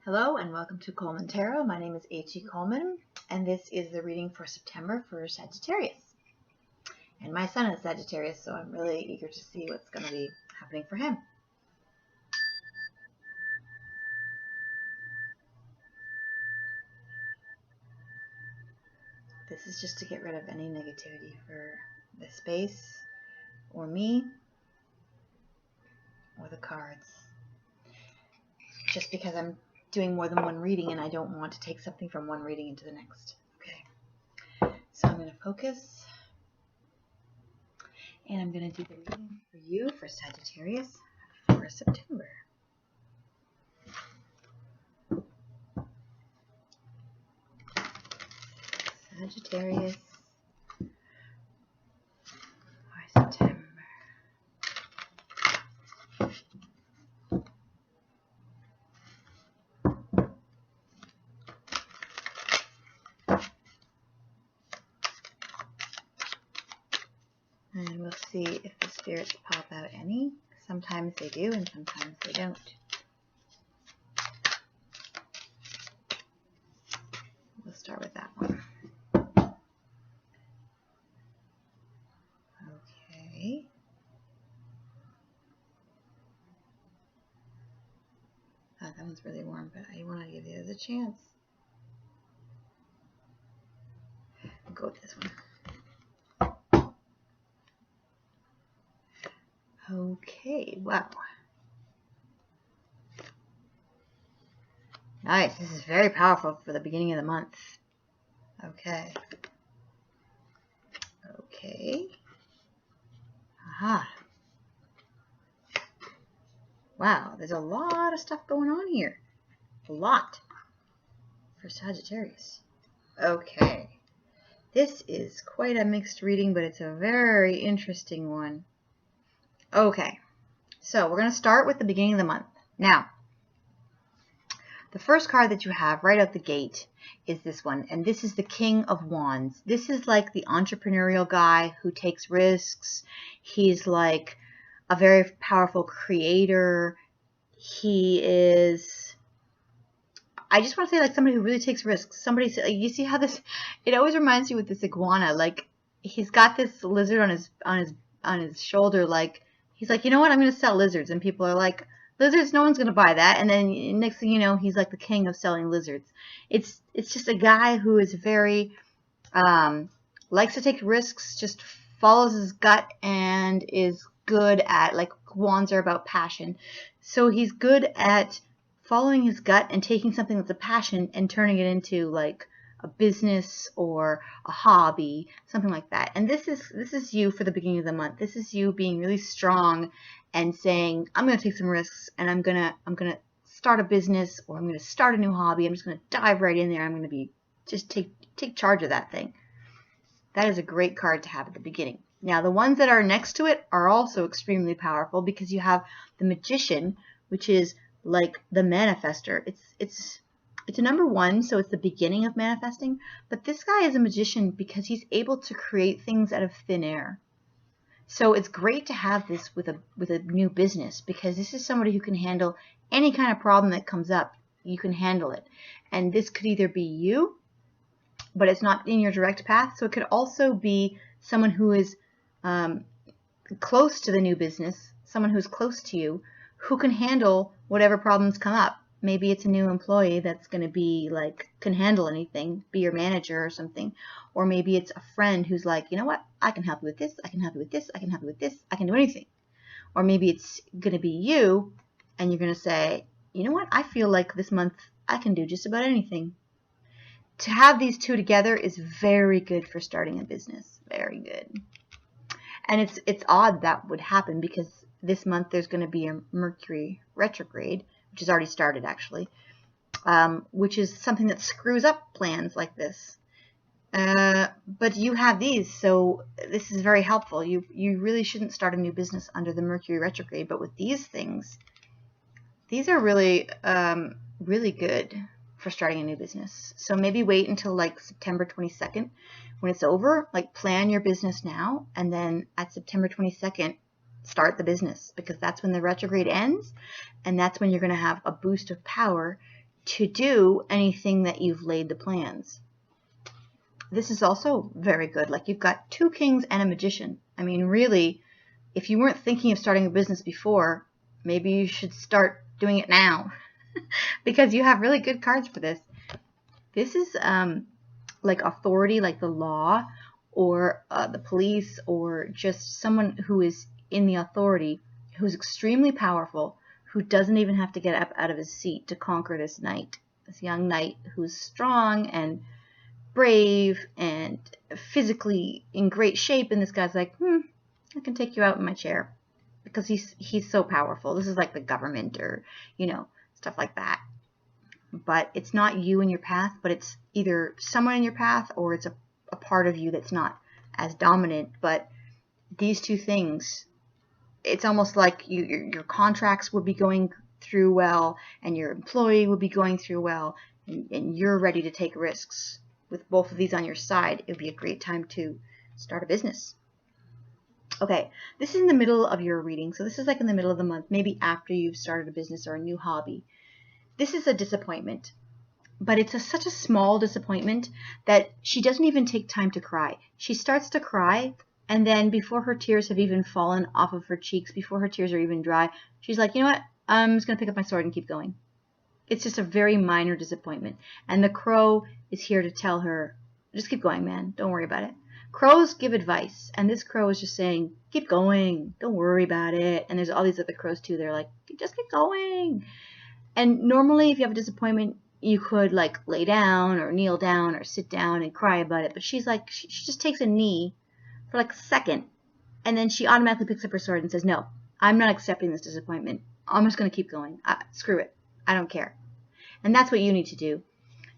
Hello and welcome to Coleman Tarot. My name is H.E. Coleman and this is the reading for September for Sagittarius. And my son is Sagittarius, so I'm really eager to see what's going to be happening for him. This is just to get rid of any negativity for the space or me or the cards. Just because I'm doing more than one reading and I don't want to take something from one reading into the next. Okay, so I'm going to focus and I'm going to do the reading for you for Sagittarius for September. Sagittarius for September. And we'll see if the spirits pop out any. Sometimes they do and sometimes they don't. We'll start with that one. Okay. Oh, that one's really warm, but I want to give the other a chance. I'll go with this one. Okay, wow. Nice, this is very powerful for the beginning of the month. Okay. Okay. Aha. Wow, there's a lot of stuff going on here. A lot for Sagittarius. Okay. This is quite a mixed reading, but it's a very interesting one. Okay, so we're going to start with the beginning of the month. Now, the first card that you have right out the gate is this one, and this is the King of Wands. This is like the entrepreneurial guy who takes risks. He's like a very powerful creator. He is, I just want to say, like somebody who really takes risks. Somebody, you see how this, it always reminds you with this iguana. Like he's got this lizard on his shoulder, like he's like, you know what, I'm going to sell lizards. And people are like, lizards, no one's going to buy that. And then next thing you know, he's like the king of selling lizards. It's just a guy who is very, likes to take risks, just follows his gut and is good at, like wands are about passion. So he's good at following his gut and taking something that's a passion and turning it into like a business or a hobby, something like that. And this is you for the beginning of the month. This is you being really strong and saying, I'm going to take some risks and I'm going to start a business, or I'm going to start a new hobby. I'm just going to dive right in there. I'm going to be just take charge of that thing. That is a great card to have at the beginning. Now, the ones that are next to it are also extremely powerful because you have the Magician, which is like the manifester. It's a number one, so it's the beginning of manifesting. But this guy is a magician because he's able to create things out of thin air. So it's great to have this with a new business, because this is somebody who can handle any kind of problem that comes up. You can handle it. And this could either be you, but it's not in your direct path. So it could also be someone who is close to the new business, someone who's close to you, who can handle whatever problems come up. Maybe it's a new employee that's going to be like, can handle anything, be your manager or something. Or maybe it's a friend who's like, you know what, I can help you with this, I can help you with this, I can help you with this, I can do anything. Or maybe it's going to be you and you're going to say, you know what, I feel like this month I can do just about anything. To have these two together is very good for starting a business. Very good. And it's odd that would happen because this month there's going to be a Mercury retrograde, which has already started actually, which is something that screws up plans like this. But you have these, so this is very helpful. You really shouldn't start a new business under the Mercury retrograde, but with these things, these are really, really good for starting a new business. So maybe wait until like September 22nd when it's over. Like plan your business now, and then at September 22nd, start the business, because that's when the retrograde ends, and that's when you're going to have a boost of power to do anything that you've laid the plans. This is also very good. Like, you've got 2 kings and a magician. I mean, really, if you weren't thinking of starting a business before, maybe you should start doing it now because you have really good cards for this. This is like authority, like the law or the police, or just someone who is in the authority, who's extremely powerful, who doesn't even have to get up out of his seat to conquer this knight, this young knight who's strong and brave and physically in great shape. And this guy's like, I can take you out in my chair, because he's so powerful. This is like the government, or, you know, stuff like that. But it's not you in your path, but it's either someone in your path, or it's a part of you that's not as dominant. But these 2 things, it's almost like your contracts would be going through well, and your employee would be going through well, and you're ready to take risks. With both of these on your side, it would be a great time to start a business. Okay, this is in the middle of your reading, so this is like in the middle of the month, maybe after you've started a business or a new hobby. This is a disappointment, but it's such a small disappointment that she doesn't even take time to cry. She starts to cry, and then before her tears have even fallen off of her cheeks, before her tears are even dry, she's like, you know what, I'm just going to pick up my sword and keep going. It's just a very minor disappointment. And the crow is here to tell her, just keep going, man. Don't worry about it. Crows give advice, and this crow is just saying, keep going. Don't worry about it. And there's all these other crows too. They're like, just keep going. And normally if you have a disappointment, you could like lay down or kneel down or sit down and cry about it. But she's like, she just takes a knee for like a second, and then she automatically picks up her sword and says, no, I'm not accepting this disappointment. I'm just going to keep going. Screw it. I don't care. And that's what you need to do.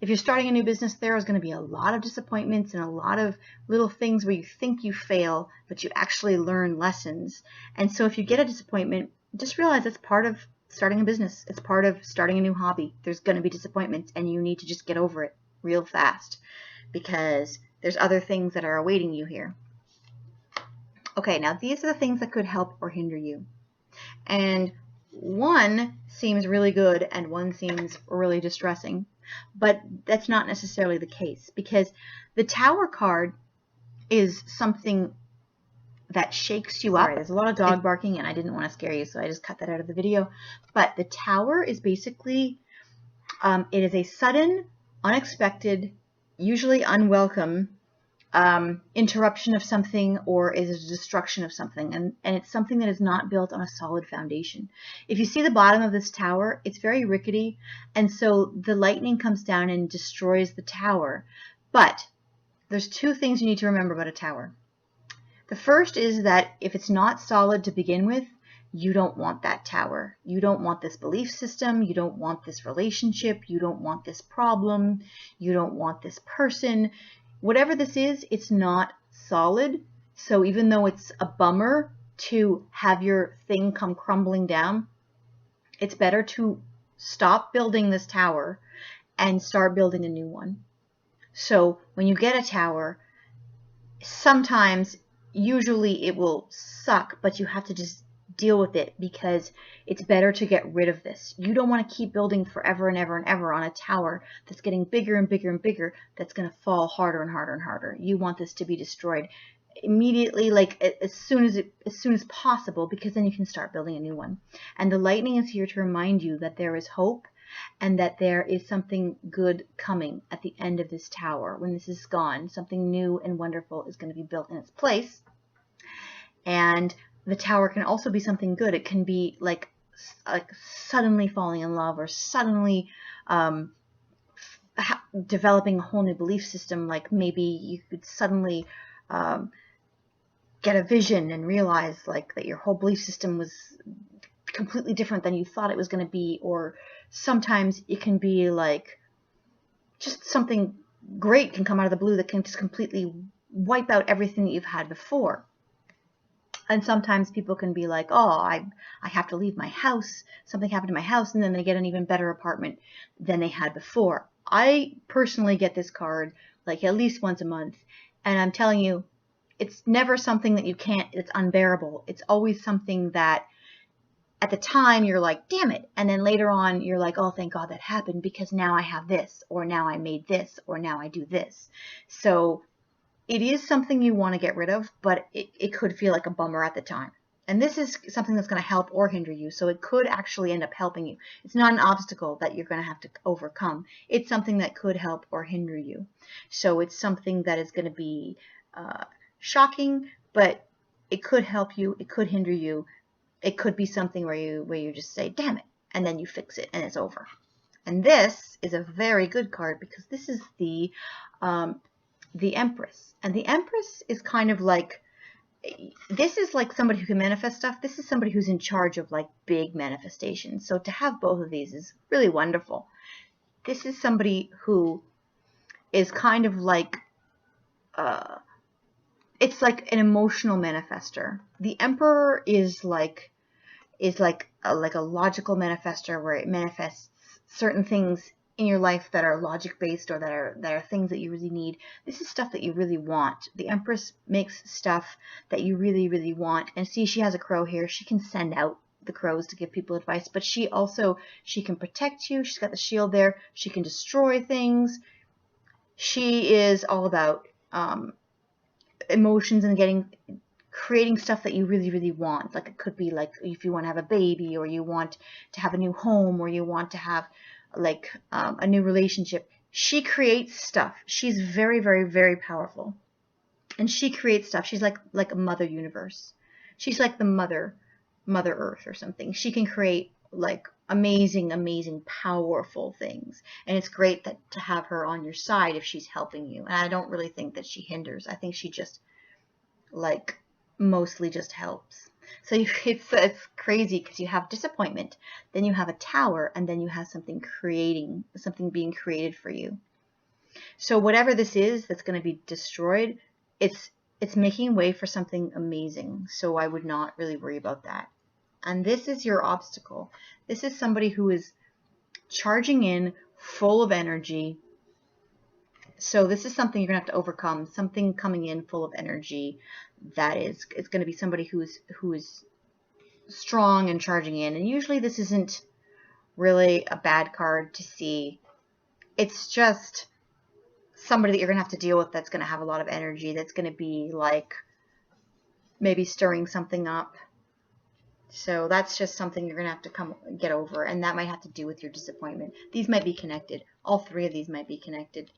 If you're starting a new business, there is going to be a lot of disappointments and a lot of little things where you think you fail, but you actually learn lessons. And so if you get a disappointment, just realize it's part of starting a business. It's part of starting a new hobby. There's going to be disappointments, and you need to just get over it real fast, because there's other things that are awaiting you here. Okay, now these are the things that could help or hinder you. And one seems really good and one seems really distressing, but that's not necessarily the case, because the Tower card is something that shakes you up. Sorry, there's a lot of dog barking, and I didn't want to scare you, so I just cut that out of the video. But the Tower is basically, it is a sudden, unexpected, usually unwelcome interruption of something, or is a destruction of something, and it's something that is not built on a solid foundation. If you see the bottom of this tower, it's very rickety, and so the lightning comes down and destroys the tower. But there's 2 things you need to remember about a tower. The first is that if it's not solid to begin with, you don't want that tower. You don't want this belief system. You don't want this relationship. You don't want this problem. You don't want this person. Whatever this is, it's not solid. So even though it's a bummer to have your thing come crumbling down, it's better to stop building this tower and start building a new one. So when you get a tower, sometimes, usually it will suck, but you have to just deal with it, because it's better to get rid of this. You don't want to keep building forever and ever and ever on a tower that's getting bigger and bigger and bigger, that's going to fall harder and harder and harder. You want this to be destroyed immediately, like as soon as possible, because then you can start building a new one. And the lightning is here to remind you that there is hope, and that there is something good coming at the end of this tower. When this is gone, something new and wonderful is going to be built in its place. And the tower can also be something good. It can be like suddenly falling in love, or suddenly developing a whole new belief system. Like maybe you could suddenly get a vision and realize like that your whole belief system was completely different than you thought it was going to be. Or sometimes it can be like just something great can come out of the blue that can just completely wipe out everything that you've had before. And sometimes people can be like, oh, I have to leave my house. Something happened to my house, and then they get an even better apartment than they had before. I personally get this card like at least once a month, and I'm telling you, it's never something that it's unbearable. It's always something that at the time you're like, damn it. And then later on you're like, oh, thank God that happened because now I have this, or now I made this, or now I do this. So it is something you want to get rid of, but it could feel like a bummer at the time. And this is something that's going to help or hinder you. So it could actually end up helping you. It's not an obstacle that you're going to have to overcome. It's something that could help or hinder you. So it's something that is going to be shocking, but it could help you. It could hinder you. It could be something where you just say, damn it, and then you fix it and it's over. And this is a very good card because this is the Empress. And the Empress is kind of like, this is like somebody who can manifest stuff. This is somebody who's in charge of like big manifestations. So to have both of these is really wonderful. This is somebody who is kind of like, it's like an emotional manifester. The Emperor is like a logical manifester where it manifests certain things in your life that are logic based or that are things that you really need. This is stuff that you really want. The Empress makes stuff that you really, really want. And see, she has a crow here. She can send out the crows to give people advice, but she can protect you. She's got the shield there. She can destroy things. She is all about emotions and creating stuff that you really, really want. Like it could be like if you want to have a baby, or you want to have a new home, or you want to have like a new relationship. She creates stuff. She's very, very, very powerful, and she creates stuff. She's like a mother universe. She's like the mother Earth or something. She can create like amazing, amazing, powerful things, and it's great to have her on your side if she's helping you. And I don't really think that she hinders. I think she just like mostly just helps. So it's crazy because you have disappointment, then you have a tower, and then you have something being created for you. So whatever this is that's going to be destroyed, it's making way for something amazing. So I would not really worry about that. And this is your obstacle. This is somebody who is charging in, full of energy. So this is something you're going to have to overcome, something coming in full of energy. It's going to be somebody who is strong and charging in. And usually this isn't really a bad card to see. It's just somebody that you're going to have to deal with that's going to have a lot of energy, that's going to be like maybe stirring something up. So that's just something you're going to have to get over, and that might have to do with your disappointment. These might be connected. All three of these might be connected.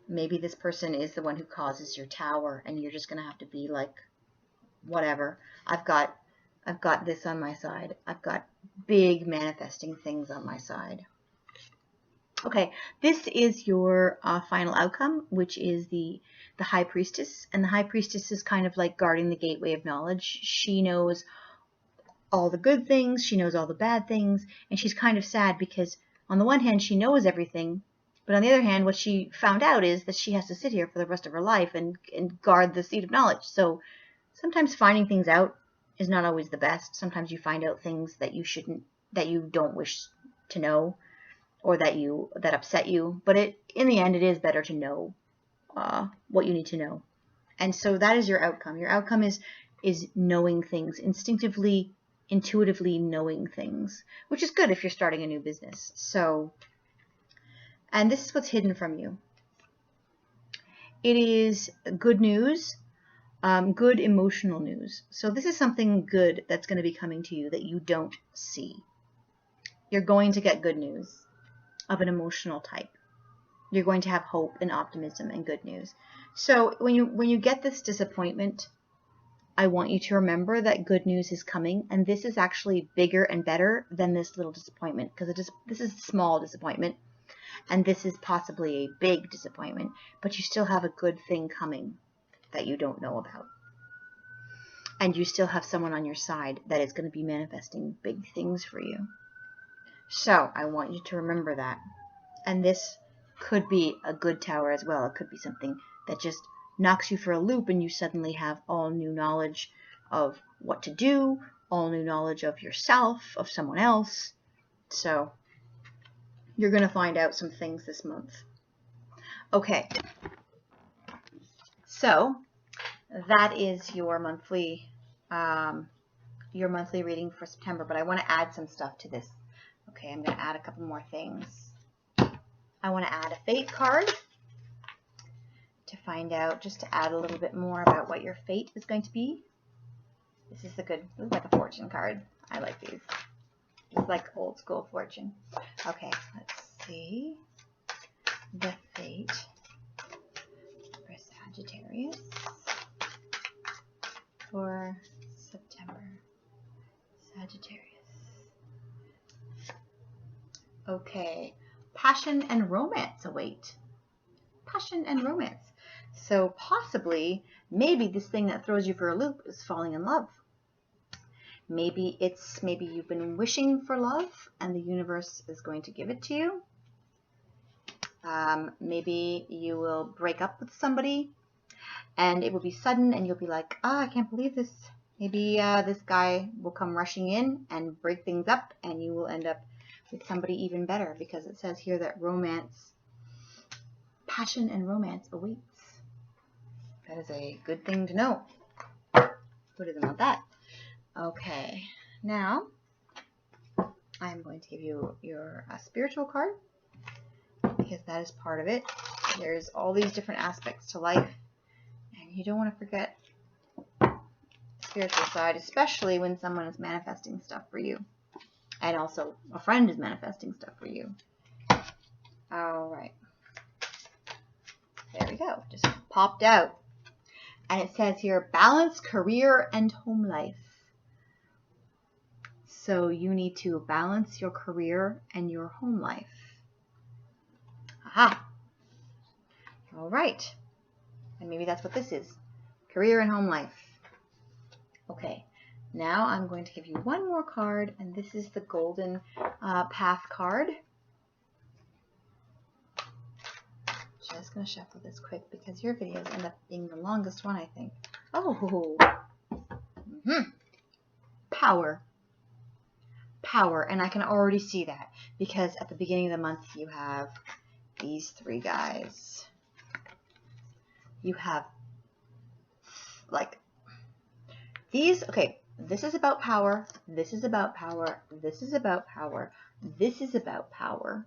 Maybe this person is the one who causes your tower, and you're just going to have to be like, whatever. I've got this on my side. I've got big manifesting things on my side. Okay, this is your final outcome, which is the High Priestess. And the High Priestess is kind of like guarding the gateway of knowledge. She knows all the good things. She knows all the bad things. And she's kind of sad because on the one hand, she knows everything. But on the other hand, what she found out is that she has to sit here for the rest of her life and guard the seed of knowledge. So sometimes finding things out is not always the best. Sometimes you find out things that you don't wish to know, or that upset you. But in the end, it is better to know what you need to know. And so that is your outcome. Your outcome is knowing things, intuitively knowing things, which is good if you're starting a new business. So, and this is what's hidden from you. It is good news, good emotional news. So this is something good that's going to be coming to you that you don't see. You're going to get good news of an emotional type. You're going to have hope and optimism and good news. So when you get this disappointment, I want you to remember that good news is coming, and this is actually bigger and better than this little disappointment, because this is a small disappointment, and this is possibly a big disappointment, but you still have a good thing coming that you don't know about. And you still have someone on your side that is going to be manifesting big things for you. So I want you to remember that. And this could be a good tower as well. It could be something that just knocks you for a loop, and you suddenly have all new knowledge of what to do, all new knowledge of yourself, of someone else. So you're going to find out some things this month. Okay. So that is your monthly your monthly reading for September, but I want to add some stuff to this. Okay, I'm going to add a couple more things. I want to add a fate card to find out, just to add a little bit more about what your fate is going to be. This is like a fortune card. I like these. It's like old school fortune. Okay, let's see the fate for Sagittarius for September. Sagittarius. Okay, passion and romance await. Passion and romance. So possibly, maybe this thing that throws you for a loop is falling in love. Maybe you've been wishing for love and the universe is going to give it to you. Maybe you will break up with somebody and it will be sudden and you'll be like, oh, I can't believe this. Maybe this guy will come rushing in and break things up and you will end up with somebody even better, because it says here that romance, passion and romance awaits. That is a good thing to know. Who doesn't want that? Okay, now I'm going to give you your spiritual card, because that is part of it. There's all these different aspects to life, and you don't want to forget the spiritual side, especially when someone is manifesting stuff for you, and also a friend is manifesting stuff for you. All right, there we go, just popped out. And it says here, balance career and home life. So you need to balance your career and your home life. Aha. All right. And maybe that's what this is. Career and home life. Okay. Now I'm going to give you one more card, and this is the Golden Path card. Just going to shuffle this quick because your videos end up being the longest one, I think. Oh. Power. Power, and I can already see that because at the beginning of the month you have these three guys. You have like these. Okay, this is about power, this is about power, this is about power, this is about power.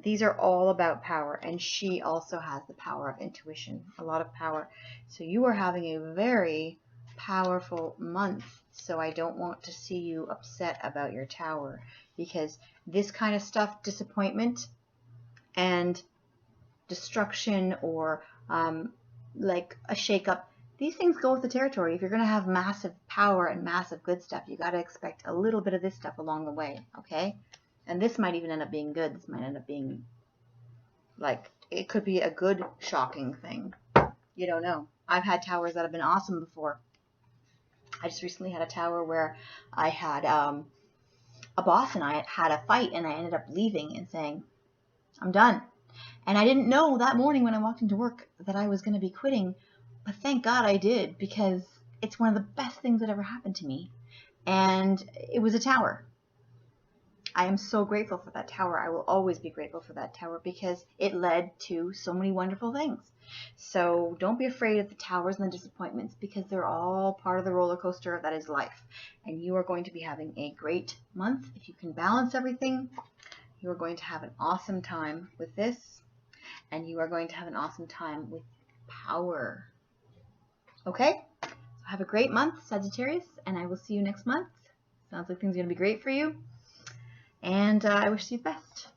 These are all about power, and she also has the power of intuition, a lot of power. So you are having a very powerful month. So I don't want to see you upset about your tower, because this kind of stuff, disappointment and destruction, or like a shakeup, these things go with the territory. If you're going to have massive power and massive good stuff, you got to expect a little bit of this stuff along the way, okay? And this might even end up being good. This might end up being like, it could be a good shocking thing. You don't know. I've had towers that have been awesome before. I just recently had a tower where I had a boss and I had a fight, and I ended up leaving and saying, I'm done. And I didn't know that morning when I walked into work that I was going to be quitting, but thank God I did, because it's one of the best things that ever happened to me. And it was a tower. I am so grateful for that tower. I will always be grateful for that tower, because it led to so many wonderful things. So don't be afraid of the towers and the disappointments, because they're all part of the roller coaster that is life. And you are going to be having a great month. If you can balance everything, you are going to have an awesome time with this. And you are going to have an awesome time with power. Okay? So have a great month, Sagittarius, and I will see you next month. Sounds like things are going to be great for you. And I wish you the best.